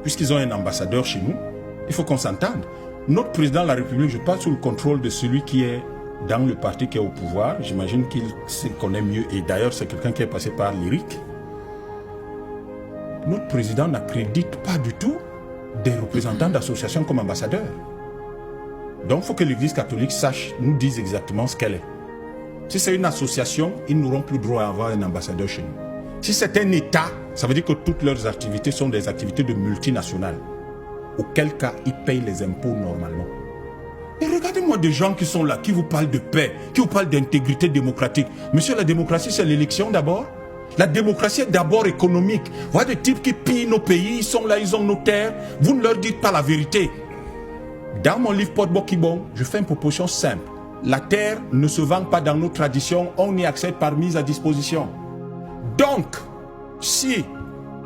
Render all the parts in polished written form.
puisqu'ils ont un ambassadeur chez nous, il faut qu'on s'entende. Notre président de la République, je parle sous le contrôle de celui qui est dans le parti qui est au pouvoir. J'imagine qu'il se connaît mieux. Et d'ailleurs, c'est quelqu'un qui est passé par l'IRIC. Notre président n'accrédite pas du tout des représentants d'associations comme ambassadeurs. Donc, il faut que l'Église catholique sache, nous dise exactement ce qu'elle est. Si c'est une association, ils n'auront plus droit à avoir un ambassadeur chez nous. Si c'est un État, ça veut dire que toutes leurs activités sont des activités de multinationales. Auquel cas, ils payent les impôts normalement. Et regardez-moi des gens qui sont là, qui vous parlent de paix, qui vous parlent d'intégrité démocratique. Monsieur, la démocratie, c'est l'élection d'abord. La démocratie est d'abord économique. Vous voyez des types qui pillent nos pays, ils sont là, ils ont nos terres. Vous ne leur dites pas la vérité. Dans mon livre Pot Bokibon, je fais une proposition simple. La terre ne se vend pas dans nos traditions, on y accède par mise à disposition. Donc, si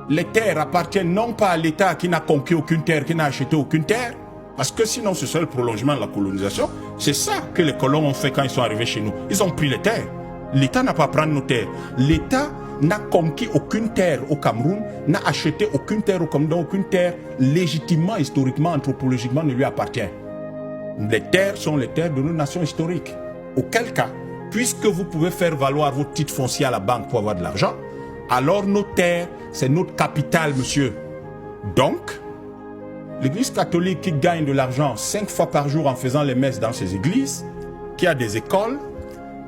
les terres appartiennent non pas à l'État qui n'a conquis aucune terre, qui n'a acheté aucune terre, parce que sinon ce serait le prolongement de la colonisation, c'est ça que les colons ont fait quand ils sont arrivés chez nous. Ils ont pris les terres. L'État n'a pas pris nos terres. L'État n'a conquis aucune terre au Cameroun, n'a acheté aucune terre au Cameroun, aucune terre légitimement, historiquement, anthropologiquement ne lui appartient. Les terres sont les terres de nos nations historiques. Auquel cas, puisque vous pouvez faire valoir vos titres fonciers à la banque pour avoir de l'argent, alors nos terres, c'est notre capital, monsieur. Donc, l'Église catholique qui gagne de l'argent 5 fois par jour en faisant les messes dans ses églises, qui a des écoles,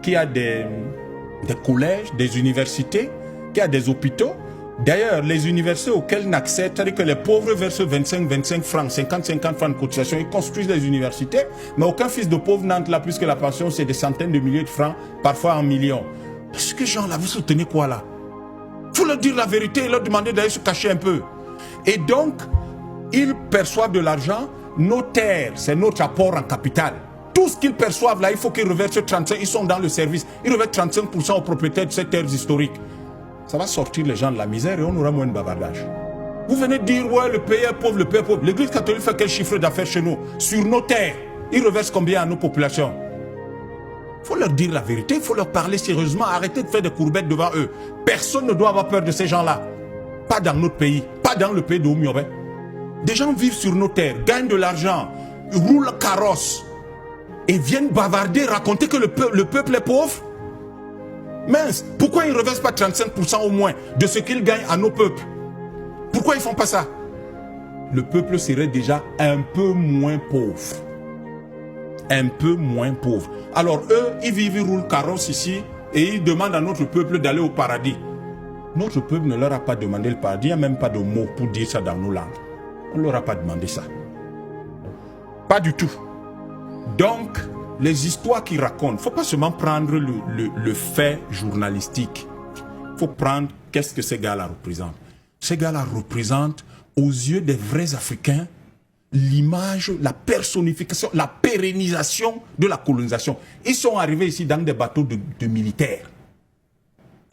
qui a des collèges, des universités, qui a des hôpitaux. D'ailleurs, les universités auxquelles n'accèdent, c'est-à-dire que les pauvres versent 25 francs, 50 francs de cotisation, ils construisent les universités, mais aucun fils de pauvre n'entre là, puisque la pension, c'est des centaines de milliers de francs, parfois en millions. Est-ce que gens là, vous soutenez quoi là? Il faut leur dire la vérité et leur demander d'aller se cacher un peu. Et donc, ils perçoivent de l'argent, nos terres, c'est notre apport en capital. Tout ce qu'ils perçoivent là, il faut qu'ils reversent 35%, ils sont dans le service, ils reversent 35% aux propriétaires de ces terres historiques. Ça va sortir les gens de la misère et on aura moins de bavardage. Vous venez de dire, ouais, le pays est pauvre, le pays est pauvre. L'Église catholique fait quel chiffre d'affaires chez nous? Sur nos terres, ils reversent combien à nos populations? Il faut leur dire la vérité, il faut leur parler sérieusement, arrêtez de faire des courbettes devant eux. Personne ne doit avoir peur de ces gens-là. Pas dans notre pays, pas dans le pays de Oumiobe. Des gens vivent sur nos terres, gagnent de l'argent, roulent carrosse et viennent bavarder, raconter que le peuple est pauvre. Mince, pourquoi ils ne reversent pas 35% au moins de ce qu'ils gagnent à nos peuples? Pourquoi ils ne font pas ça? Le peuple serait déjà un peu moins pauvre. Un peu moins pauvre. Alors eux, ils vivent, ils roulent carrosse ici et ils demandent à notre peuple d'aller au paradis. Notre peuple ne leur a pas demandé le paradis, il n'y a même pas de mots pour dire ça dans nos langues. On ne leur a pas demandé ça. Pas du tout. Donc, les histoires qu'ils racontent, il ne faut pas seulement prendre le fait journalistique. Il faut prendre qu'est-ce que ces gars-là représentent. Ces gars-là représentent, aux yeux des vrais Africains, l'image, la personnification, la pérennisation de la colonisation. Ils sont arrivés ici dans des bateaux de militaires.